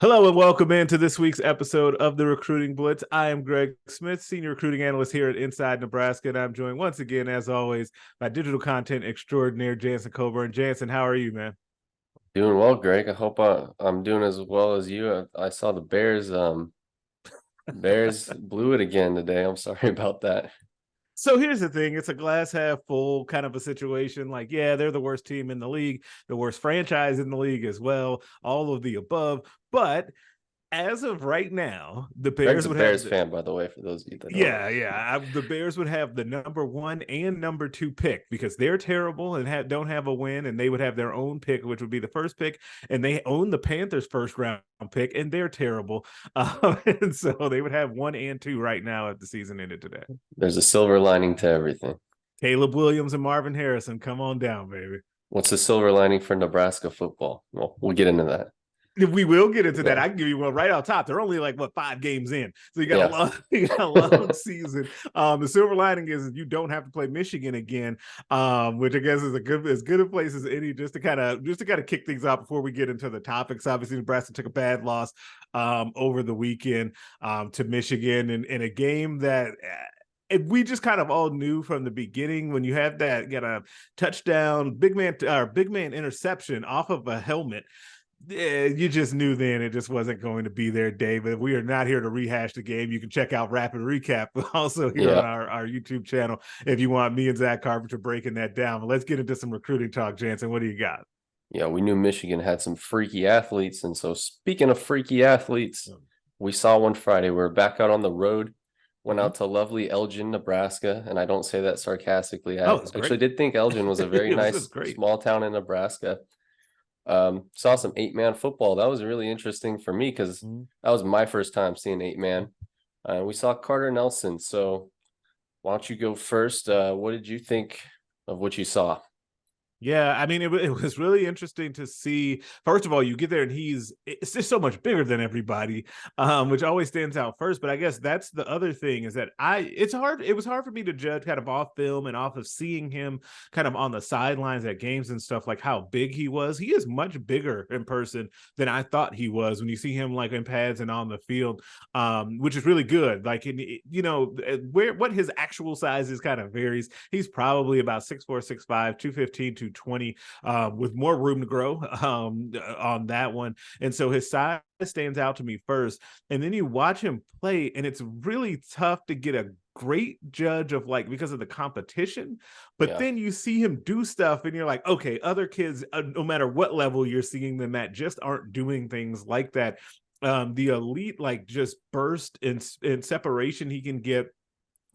Hello and welcome into this week's episode of the Recruiting Blitz. I am Greg Smith, Senior Recruiting Analyst here at Inside Nebraska, and I'm joined once again, as always, by digital content extraordinaire Jansen Coburn. Jansen, how are you, man? Doing well, Greg. I hope I'm doing as well as you. I saw the Bears blew it again today. I'm sorry about that. So here's the thing, it's a glass half full kind of a situation. Like, yeah, they're the worst team in the league, the worst franchise in the league as well, all of the above. But as of right now, the Greg's Bears a would have Bears the fan, by the way, for those of you that don't know. the Bears would have the number one and number two pick because they're terrible and don't have a win, and they would have their own pick, which would be the first pick, and they own the Panthers' first round pick, and they're terrible, and so they would have one and two right now if the season ended today. There's a silver lining to everything. Caleb Williams and Marvin Harrison, come on down, baby. What's the silver lining for Nebraska football? Well, we'll get into that. We will get into that. Yeah. I can give you one right off top. They're only like 5 games in, so you got a Yeah. long, you got a long season. The silver lining is you don't have to play Michigan again, which I guess is as good a place as any. Just to kind of kick things off before we get into the topics. Obviously, Nebraska took a bad loss over the weekend to Michigan in a game that. We just kind of all knew from the beginning when you have that get a touchdown, big man interception off of a helmet. Yeah, you just knew then it just wasn't going to be there, David. We are not here to rehash the game. You can check out Rapid Recap also here on Yeah. our YouTube channel if you want me and Zach Carpenter breaking that down. But let's get into some recruiting talk, Jansen. What do you got? Yeah, we knew Michigan had some freaky athletes. And so speaking of freaky athletes, we saw one Friday. We were back out on the road, went out to lovely Elgin, Nebraska. And I don't say that sarcastically. Oh, I it's actually great. did think Elgin was a very It was nice great. small town in Nebraska. Saw some 8-man football. That was really interesting for me because that was my first time seeing 8-man. We saw Carter Nelson. So why don't you go first? What did you think of what you saw? Yeah, I mean, it was really interesting to see. First of all, you get there and it's just so much bigger than everybody, which always stands out first. But I guess that's the other thing is that it was hard for me to judge kind of off film and off of seeing him kind of on the sidelines at games and stuff, like how big he was. He is much bigger in person than I thought he was when you see him like in pads and on the field, which is really good. Like, what his actual size is kind of varies. He's probably about 6'4", 6'5", 215, 220, with more room to grow on that one. And so his size stands out to me first. And then you watch him play, and it's really tough to get a great judge of like because of the competition, but Yeah. then you see him do stuff and you're like, okay, other kids, no matter what level you're seeing them at, just aren't doing things like that. The elite like just burst in separation he can get,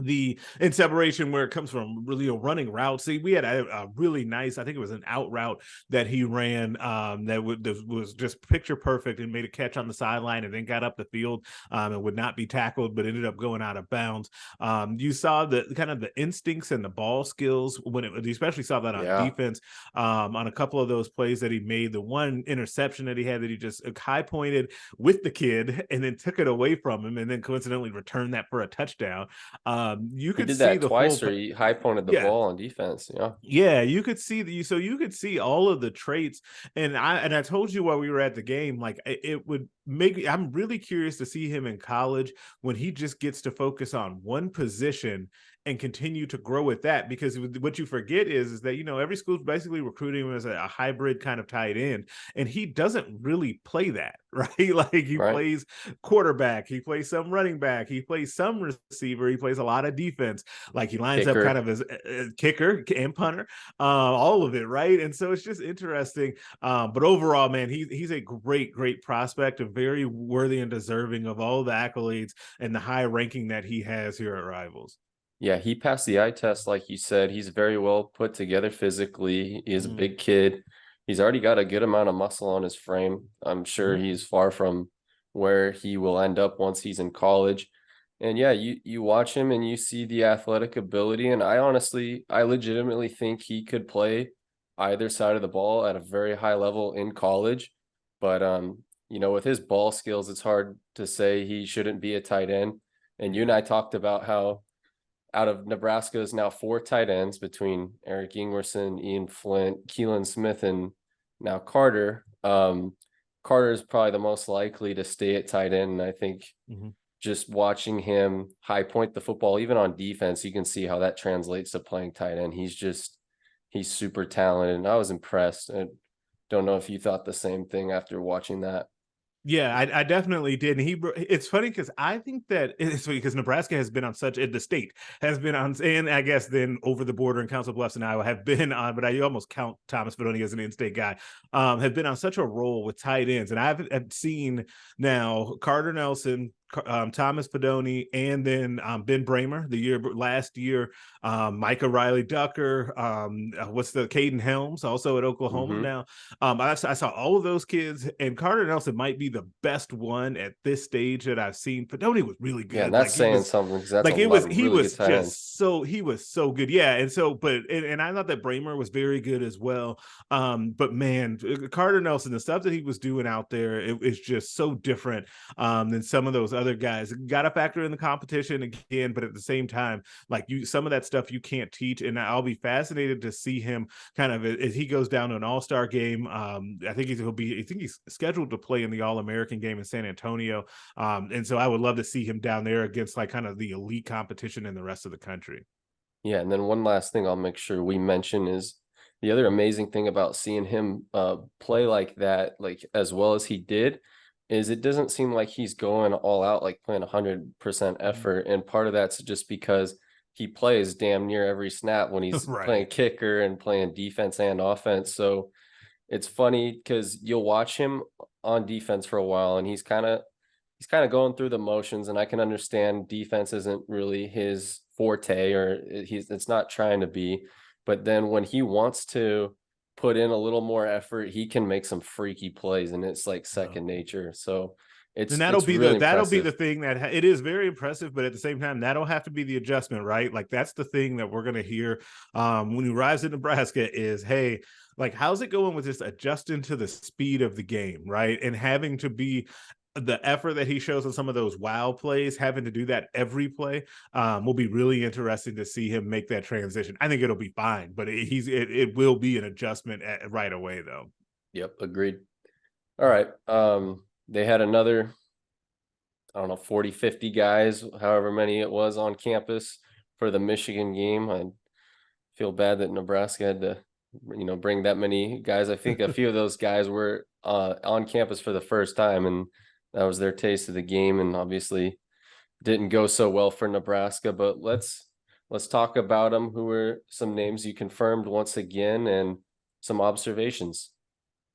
the in separation where it comes from really a running route. See, we had a really nice, I think it was an out route that he ran that was just picture perfect and made a catch on the sideline and then got up the field and would not be tackled, but ended up going out of bounds. You saw the kind of the instincts and the ball skills you especially saw that on Yeah. defense on a couple of those plays that he made. The one interception that he had that he just high pointed with the kid and then took it away from him and then coincidentally returned that for a touchdown. You He could did see that the twice where he high pointed the yeah, ball on defense. Yeah. yeah, you could see so you could see all of the traits, and I told you while we were at the game, like it would make. I'm really curious to see him in college when he just gets to focus on one position and continue to grow with that. Because what you forget is that every school's basically recruiting him as a hybrid kind of tight end, and he doesn't really play that right. Like he Right. plays quarterback, he plays some running back, he plays some receiver, he plays a lot of defense. Like he lines up kind Kicker. of as a kicker and punter, all of it, right? And so it's just interesting. But overall, man, he's a great prospect, and very worthy and deserving of all the accolades and the high ranking that he has here at Rivals. Yeah, he passed the eye test, like you said. He's very well put together physically. He is a Mm-hmm. big kid. He's already got a good amount of muscle on his frame. I'm sure Mm-hmm. he's far from where he will end up once he's in college. And yeah, you watch him and you see the athletic ability. And I legitimately think he could play either side of the ball at a very high level in college. But with his ball skills, it's hard to say he shouldn't be a tight end. And you and I talked about how out of Nebraska's now 4 tight ends between Eric Ingwerson, Ian Flint, Keelan Smith, and now Carter. Carter is probably the most likely to stay at tight end. And I think Mm-hmm. just watching him high point the football, even on defense, you can see how that translates to playing tight end. He's super talented, and I was impressed. I don't know if you thought the same thing after watching that. Yeah, I definitely did. And it's funny because I think that it's funny because Nebraska has been on the state has been on, and I guess then over the border in Council Bluffs and Iowa have been on, but I almost count Thomas Fedoni as an in-state guy, have been on such a roll with tight ends. And I've seen now Carter Nelson, Thomas Fedoni, and then Ben Bramer last year, Micah Riley Ducker, what's the Caden Helms also at Oklahoma Mm-hmm. now. I saw all of those kids, and Carter Nelson might be the best one at this stage that I've seen. Fedoni was really Yeah, and good. that's saying something, because that's a Like lot of he really good was tight ends. just so he was so good. Yeah, and so and I thought that Bramer was very good as well. But man, Carter Nelson, the stuff that he was doing out there, it's just so different than some of those other guys. Got to factor in the competition again, but at the same time, like some of that stuff you can't teach. And I'll be fascinated to see him kind of as he goes down to an all-star game. I think he's scheduled to play in the All-American game in San Antonio. And so I would love to see him down there against like kind of the elite competition in the rest of the country. Yeah, and then one last thing I'll make sure we mention is the other amazing thing about seeing him play like that, like as well as he did, is it doesn't seem like he's going all out, like playing 100% effort. And part of that's just because he plays damn near every snap when he's playing Right. kicker and playing defense and offense. So it's funny because you'll watch him on defense for a while, and he's kind of going through the motions, and I can understand defense isn't really his forte, or it's not trying to be. But then when he wants to put in a little more effort, he can make some freaky plays, and it's like second nature. So And it's really that'll be the impressive. thing that it is very impressive, but at the same time, that'll have to be the adjustment, right? Like that's the thing that we're gonna hear when he arrives in Nebraska is, hey, like how's it going with this adjusting to the speed of the game, right? And having to be the effort that he shows on some of those wow plays, having to do that every play, will be really interesting to see him make that transition. I think it'll be fine, but it will be an adjustment right away, though. Yep, agreed. All right. They had another, I don't know, 40, 50 guys, however many it was on campus for the Michigan game. I feel bad that Nebraska had to, bring that many guys. I think a few of those guys were on campus for the first time, and that was their taste of the game, and obviously didn't go so well for Nebraska. But let's talk about them. Who were some names you confirmed once again, and some observations?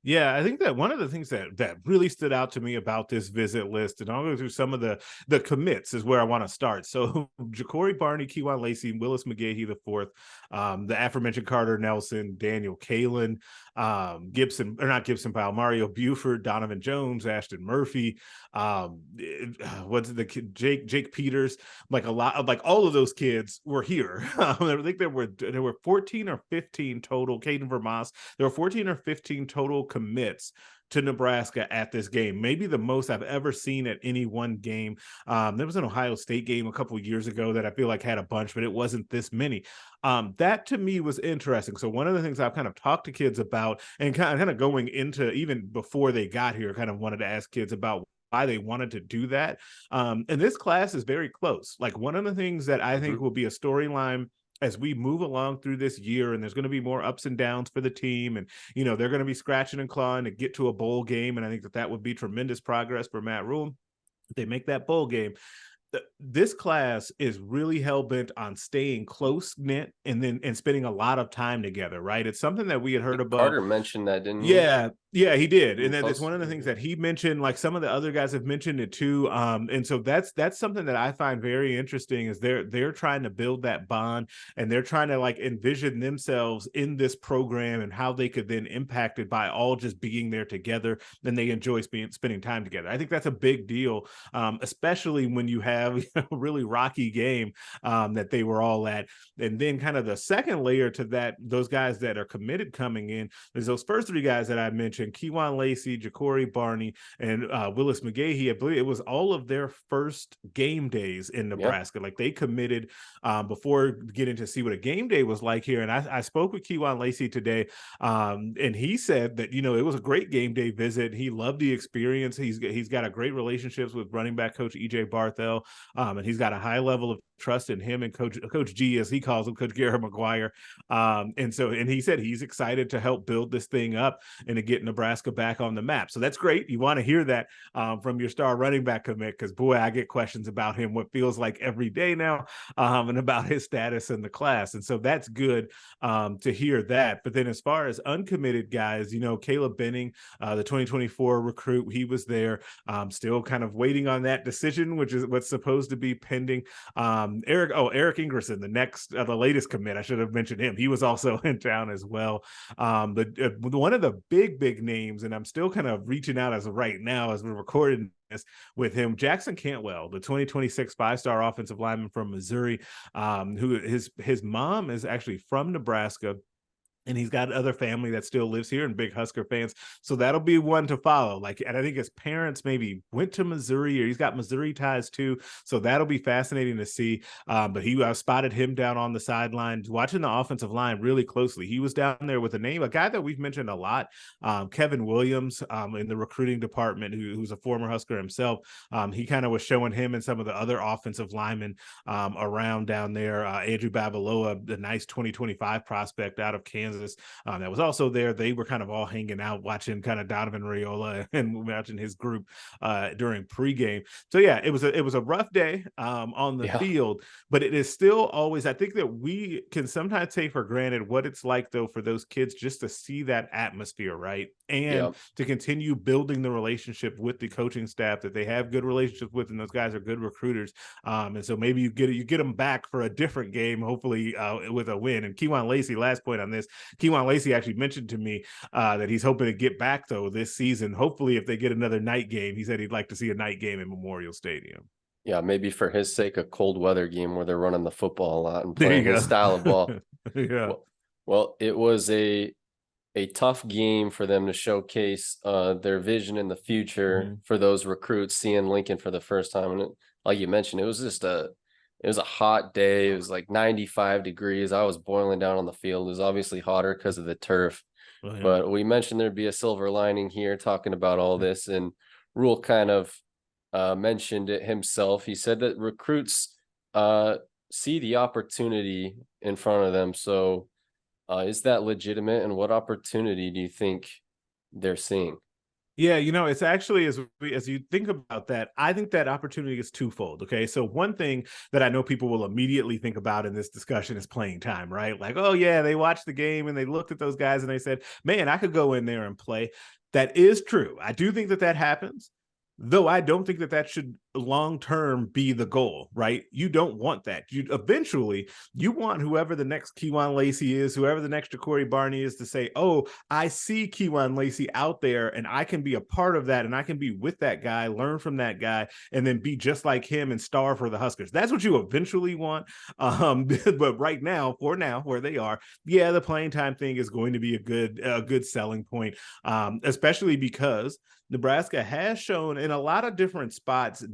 Yeah, I think that one of the things that really stood out to me about this visit list, and I'll go through some of the commits is where I want to start. So Ja'Cory Barney, Kewan Lacey, Willis McGahee the fourth, the aforementioned Carter Nelson, Daniel Kalen, Gibson, or not Gibson Powell, Mario Buford, Donovan Jones, Ashton Murphy, what's the kid, Jake Peters, like a lot of like all of those kids were here. I think there were 14 or 15 total. Caden Vermas, there were 14 or 15 total commits to Nebraska at this game, maybe the most I've ever seen at any one game. There was an Ohio State game a couple of years ago that I feel like had a bunch, but it wasn't this many. That to me was interesting. So one of the things I've kind of talked to kids about, and kind of going into even before they got here, kind of wanted to ask kids about why they wanted to do that. And this class is very close. Like one of the things that I think will be a storyline as we move along through this year, and there's going to be more ups and downs for the team, and they're going to be scratching and clawing to get to a bowl game, and I think that would be tremendous progress for Matt Rhule if they make that bowl game. This class is really hell-bent on staying close-knit and spending a lot of time together, right? It's something that we had I heard think about. Carter mentioned that, didn't he? Yeah, he did. And that's Close. one of the things that he mentioned, like some of the other guys have mentioned it too. And so that's something that I find very interesting is they're trying to build that bond, and they're trying to like envision themselves in this program and how they could then impact it by all just being there together. Then they enjoy spending time together. I think that's a big deal, especially when you have a really rocky game that they were all at. And then kind of the second layer to that, those guys that are committed coming in, there's those first three guys that I mentioned. mentioned, Kewan Lacey, Ja'Cory Barney, and Willis McGahee. I believe it was all of their first game days in Yeah. Nebraska. Like they committed before getting to see what a game day was like here. And I spoke with Kewan Lacey today, and he said that, it was a great game day visit. He loved the experience. He's got a great relationships with running back coach EJ Barthel, and he's got a high level of trust in him and Coach G, as he calls him, Coach Garrett McGuire. And he said he's excited to help build this thing up and to get Nebraska back on the map. So that's great. You want to hear that from your star running back commit, because boy, I get questions about him what feels like every day now, and about his status in the class. And so that's good to hear that. But then as far as uncommitted guys, Caleb Benning, the 2024 recruit, he was there, still kind of waiting on that decision, which is what's supposed to be pending. Eric Ingerson, the latest commit, I should have mentioned him. He was also in town as well. But one of the big names, and I'm still kind of reaching out as of right now as we're recording this with him, Jackson Cantwell, the 2026 5-star offensive lineman from Missouri, who his mom is actually from Nebraska. And he's got other family that still lives here and big Husker fans. So that'll be one to follow. And I think his parents maybe went to Missouri, or he's got Missouri ties too. So that'll be fascinating to see. But I spotted him down on the sidelines watching the offensive line really closely. He was down there with a guy that we've mentioned a lot, Kevin Williams, in the recruiting department, who's a former Husker himself. He kind of was showing him and some of the other offensive linemen around down there. Andrew Babaloa, the nice 2025 prospect out of Kansas, that was also there. They were kind of all hanging out watching kind of Donovan Raiola and watching his group during pregame. So yeah, it was a rough day on the field, but it is still always, I think that we can sometimes take for granted what it's like though for those kids just to see that atmosphere, right? And to continue building the relationship with the coaching staff that they have good relationships with, and those guys are good recruiters. And so maybe you get them back for a different game, hopefully with a win. And Kewan Lacey, last point on this, Kewan Lacey actually mentioned to me that he's hoping to get back though this season. Hopefully, if they get another night game, he said he'd like to see a night game in Memorial Stadium. Yeah, maybe for his sake, a cold weather game where they're running the football a lot and playing his style of ball. Yeah. Well, it was a tough game for them to showcase their vision in the future for those recruits, seeing Lincoln for the first time. And like you mentioned, it was just it was a hot day. It was like 95 degrees. I was boiling down on the field. It was obviously hotter because of the turf. Oh, yeah. But we mentioned there'd be a silver lining here talking about all this. And Rhule kind of mentioned it himself. He said that recruits see the opportunity in front of them. So is that legitimate? And what opportunity do you think they're seeing? Yeah, it's actually, as you think about that, I think that opportunity is twofold. Okay, so one thing that I know people will immediately think about in this discussion is playing time, right? Like, oh yeah, they watched the game and they looked at those guys and they said, man, I could go in there and play. That is true. I do think that happens, though I don't think that should long-term be the goal, right? You don't want that. You want whoever the next Kewan Lacey is, whoever the next Ja'Cory Barney is, to say, oh, I see Kewan Lacey out there and I can be a part of that and I can be with that guy, learn from that guy, and then be just like him and star for the Huskers. That's what you eventually want. But right now, where they are, yeah, the playing time thing is going to be a good selling point, especially because Nebraska has shown in a lot of different spots,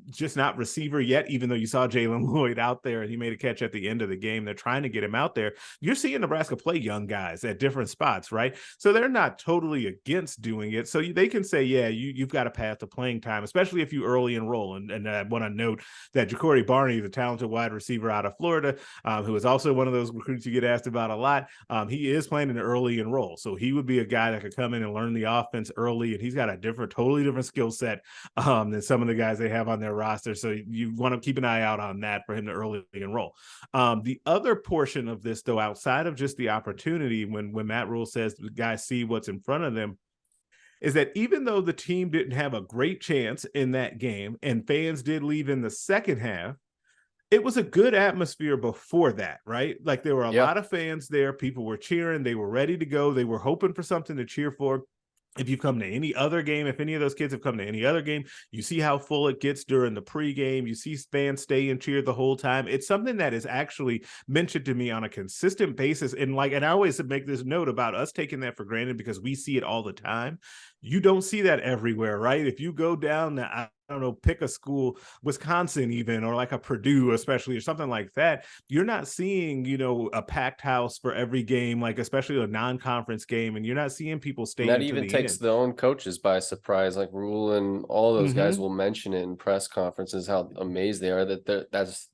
just not receiver yet, even though you saw Jalen Lloyd out there and he made a catch at the end of the game. They're trying to get him out there. You're seeing Nebraska play young guys at different spots, right? So they're not totally against doing it. So they can say, yeah, you've got a path to playing time, especially if you early enroll. And I want to note that Ja'Cory Barney, the talented wide receiver out of Florida, who is also one of those recruits you get asked about a lot, he is playing an early enroll. So he would be a guy that could come in and learn the offense early, and he's got a totally different skill set than some of the guys they have on their roster. So you want to keep an eye out on that for him to early enroll. The other portion of this, though, outside of just the opportunity, when Matt Rhule says the guys see what's in front of them, is that even though the team didn't have a great chance in that game and fans did leave in the second half, it was a good atmosphere before that, right? Like there were a lot of fans there. People were cheering. They were ready to go. They were hoping for something to cheer for. If you've come to any other game, if any of those kids have come to any other game, you see how full it gets during the pregame. You see fans stay and cheer the whole time. It's something that is actually mentioned to me on a consistent basis. And I always make this note about us taking that for granted because we see it all the time. You don't see that everywhere, right? If you go down to, I don't know, pick a school, Wisconsin even, or like a Purdue especially, or something like that, you're not seeing, a packed house for every game, like especially a non-conference game, and you're not seeing people And staying that to even the takes end. their own coaches by surprise, like Rhule and all those guys Mm-hmm. will mention it in press conferences how amazed they are that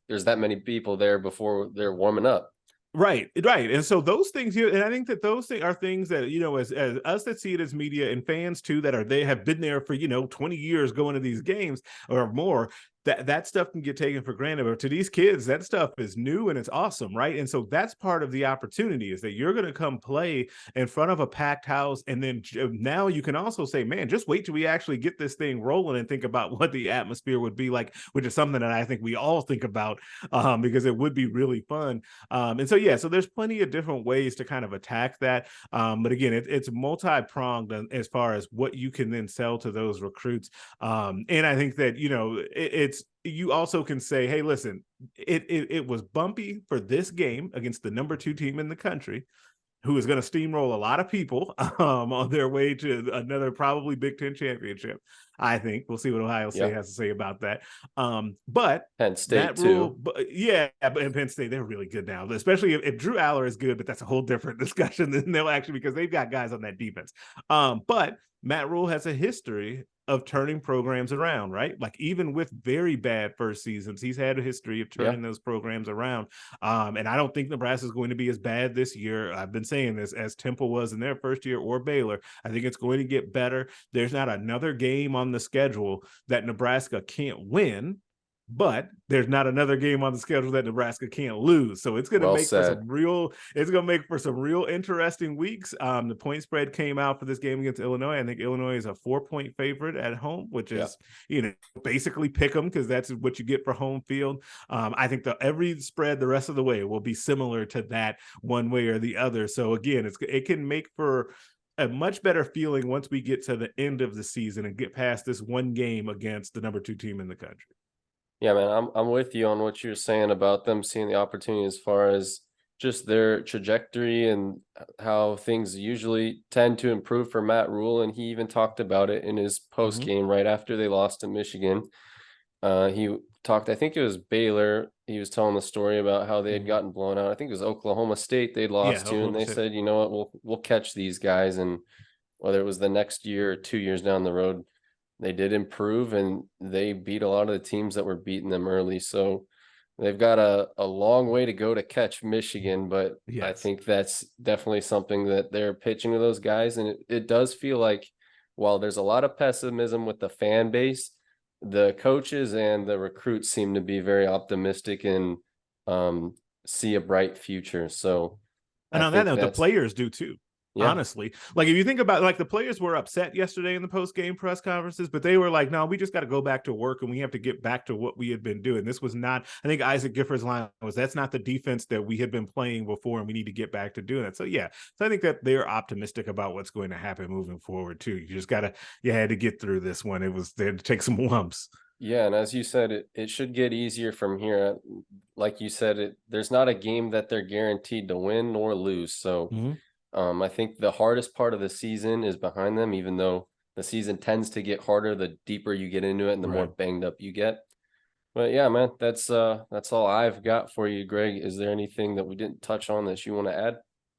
there's that many people there before they're warming up. Right, right. And so those things here, and I think that those things are things that, as us that see it as media and fans too, they have been there for, 20 years going to these games or more, that stuff can get taken for granted. But to these kids, that stuff is new and it's awesome, right? And so that's part of the opportunity is that you're going to come play in front of a packed house. And then now you can also say, man, just wait till we actually get this thing rolling and think about what the atmosphere would be like, which is something that I think we all think about because it would be really fun. And so, yeah, so there's plenty of different ways to kind of attack that. But again, it's multi-pronged as far as what you can then sell to those recruits. And I think that, you also can say, hey, listen, it was bumpy for this game against the number 2 team in the country, who is going to steamroll a lot of people on their way to another probably Big Ten championship. I think we'll see what Ohio State Yeah. has to say about that. But Penn State Matt Rhule, too. but in Penn State, they're really good now, especially if Drew Aller is good, but that's a whole different discussion than they'll actually, because they've got guys on that defense. But Matt Rhule has a history of turning programs around, right? Like even with very bad first seasons, he's had a history of Yeah. turning those programs around. And I don't think Nebraska is going to be as bad this year. I've been saying this as Temple was in their first year, or Baylor. I think it's going to get better. There's not another game on the schedule that Nebraska can't win, but there's not another game on the schedule that Nebraska can't lose. So it's going to Well make for said. some real interesting weeks. The point spread came out for this game against Illinois. I think Illinois is a 4-point favorite at home, which is, basically pick them because that's what you get for home field. I think every spread the rest of the way will be similar to that one way or the other. So again, it can make for a much better feeling once we get to the end of the season and get past this one game against the number 2 team in the country. Yeah, man, I'm with you on what you're saying about them seeing the opportunity as far as just their trajectory and how things usually tend to improve for Matt Rhule. And he even talked about it in his post game right after they lost to Michigan. He talked, I think it was Baylor. He was telling the story about how they had gotten blown out. I think it was Oklahoma State they'd lost to, and they said, you know what, we'll catch these guys. And whether it was the next year or 2 years down the road, they did improve and they beat a lot of the teams that were beating them early. So they've got a long way to go to catch Michigan, but I think that's definitely something that they're pitching to those guys. And it does feel like while there's a lot of pessimism with the fan base, the coaches and the recruits seem to be very optimistic and see a bright future. So And I on that think note, the that's, players do too. yeah, Honestly, like if you think about, like, the players were upset yesterday in the post-game press conferences, but they were like, no, we just got to go back to work and we have to get back to what we had been doing. This was not, I think Isaac Gifford's line was, that's not the defense that we had been playing before, and we need to get back to doing that. So yeah, so I think that they're optimistic about what's going to happen moving forward too. You had to get through this one. They had to take some lumps. yeah, and as you said, it should get easier from here. Like you said, there's not a game that they're guaranteed to win nor lose. So I think the hardest part of the season is behind them, even though the season tends to get harder the deeper you get into it and the more banged up you get. But yeah, man, that's all I've got for you, Greg. Is there anything that we didn't touch on that you want to add?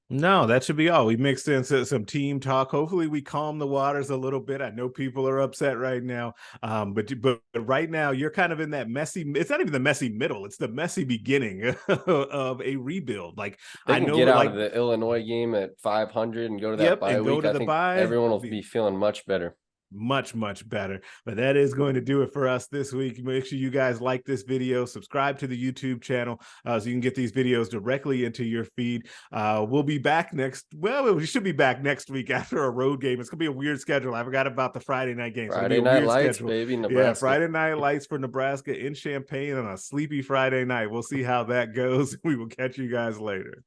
No, that should be all. We mixed in some team talk. Hopefully we calm the waters a little bit. I know people are upset right now. But right now you're kind of in that messy, it's not even the messy middle, it's the messy beginning of a rebuild. Like They I can know get we're out like, of the Illinois game at 500 and go to that bye and go week. to I the think bye. everyone will be feeling much better. Much better. But that is going to do it for us this week. Make sure you guys like this video, subscribe to the YouTube channel so you can get these videos directly into your feed. We'll be back we should be back next week after a road game. It's gonna be a weird schedule. I forgot about the Friday night game. So Friday it'll be a Night weird Lights, schedule. baby, Yeah, Nebraska. Friday night lights for Nebraska in Champaign on a sleepy Friday night. We'll see how that goes. We will catch you guys later.